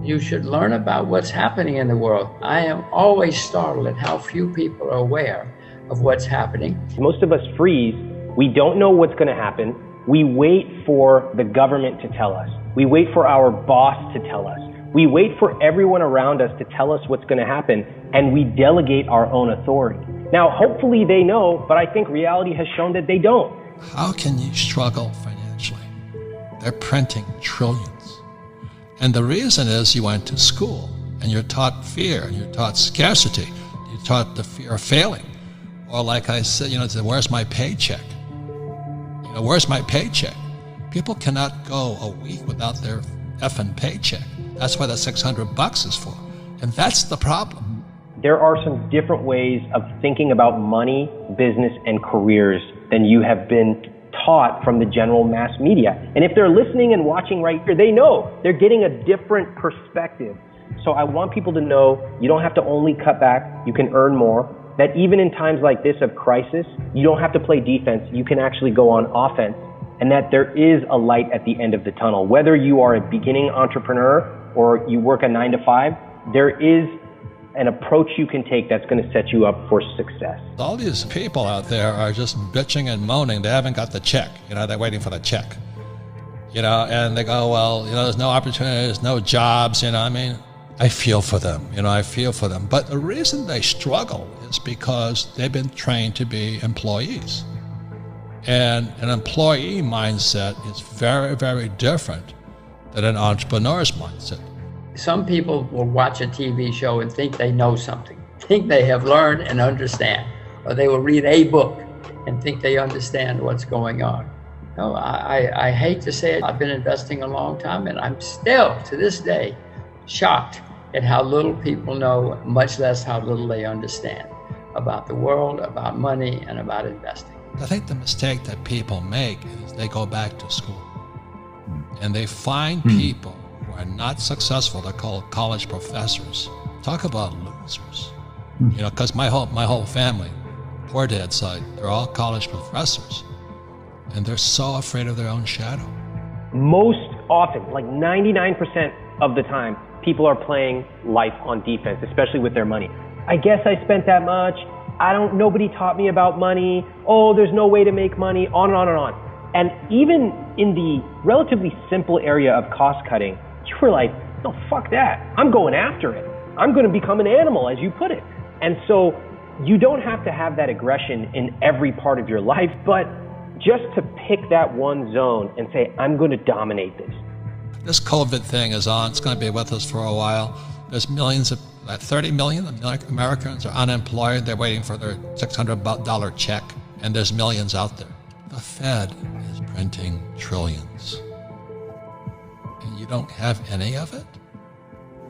You should learn about what's happening in the world. I am always startled at how few people are aware of what's happening. Most of us freeze. We don't know what's going to happen. We wait for the government to tell us. We wait for our boss to tell us. We wait for everyone around us to tell us what's going to happen, and we delegate our own authority. Now, hopefully they know, but I think reality has shown that they don't. How can you struggle financially? They're printing trillions. And the reason is you went to school and you're taught fear and you're taught scarcity. You're taught the fear of failing. Or like I said, where's my paycheck? Where's my paycheck? People cannot go a week without their effing paycheck. That's what the $600 is for. And that's the problem. There are some different ways of thinking about money, business, and careers than you have been taught from the general mass media. And if they're listening and watching right here, they know they're getting a different perspective. So I want people to know you don't have to only cut back, you can earn more. That even in times like this of crisis, you don't have to play defense, you can actually go on offense. And that there is a light at the end of the tunnel. Whether you are a beginning entrepreneur or you work a 9-to-5, there is an approach you can take that's going to set you up for success. All these people out there are just bitching and moaning. They haven't got the check. They're waiting for the check. And they go, well, there's no opportunities, no jobs. I feel for them. I feel for them. But the reason they struggle is because they've been trained to be employees. And an employee mindset is very, very different than an entrepreneur's mindset. Some people will watch a TV show and think they know something, think they have learned and understand, or they will read a book and think they understand what's going on. No, I hate to say it, I've been investing a long time and I'm still, to this day, shocked at how little people know, much less how little they understand about the world, about money, and about investing. I think the mistake that people make is they go back to school and they find people who are not successful. They're called college professors. Talk about losers. Because my whole family, poor dad's side, they're all college professors, and they're so afraid of their own shadow. Most often, like 99% of the time, people are playing life on defense, especially with their money. I guess I spent that much. Nobody taught me about money. Oh, there's no way to make money, on and on and on. And even in the relatively simple area of cost cutting, you were like, no, fuck that. I'm going after it. I'm going to become an animal, as you put it. And so you don't have to have that aggression in every part of your life, but just to pick that one zone and say, I'm going to dominate this. This COVID thing is on. It's going to be with us for a while. There's 30 million Americans are unemployed. They're waiting for their $600 check, and there's millions out there. The Fed is printing trillions, and you don't have any of it?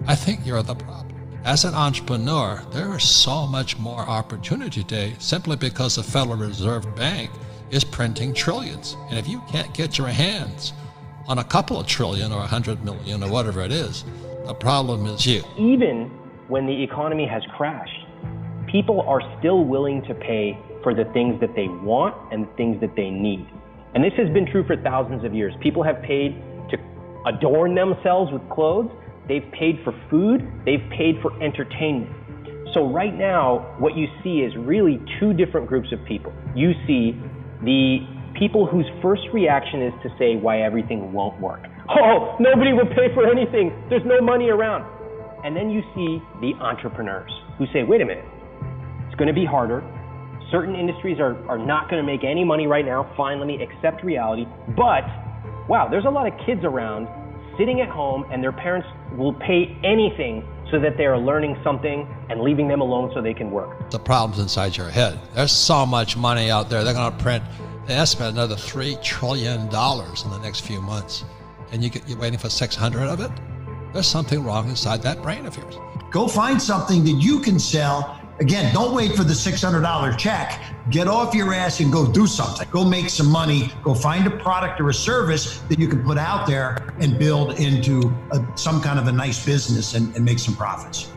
I think you're the problem. As an entrepreneur, there is so much more opportunity today simply because the Federal Reserve Bank is printing trillions. And if you can't get your hands on a couple of trillion or 100 million or whatever it is, the problem is you. Even when the economy has crashed, people are still willing to pay for the things that they want and the things that they need. And this has been true for thousands of years. People have paid to adorn themselves with clothes. They've paid for food. They've paid for entertainment. So right now, what you see is really two different groups of people. You see the people whose first reaction is to say why everything won't work. Oh, nobody will pay for anything. There's no money around. And then you see the entrepreneurs who say, wait a minute, it's going to be harder. Certain industries are not going to make any money right now. Fine, let me accept reality. But, wow, there's a lot of kids around sitting at home and their parents will pay anything so that they are learning something and leaving them alone so they can work. The problem's inside your head. There's so much money out there. They're going to print, they estimate another $3 trillion in the next few months. And you're waiting for 600 of it? There's something wrong inside that brain of yours. Go find something that you can sell. Again, don't wait for the $600 check. Get off your ass and go do something. Go make some money. Go find a product or a service that you can put out there and build into some kind of a nice business and make some profits.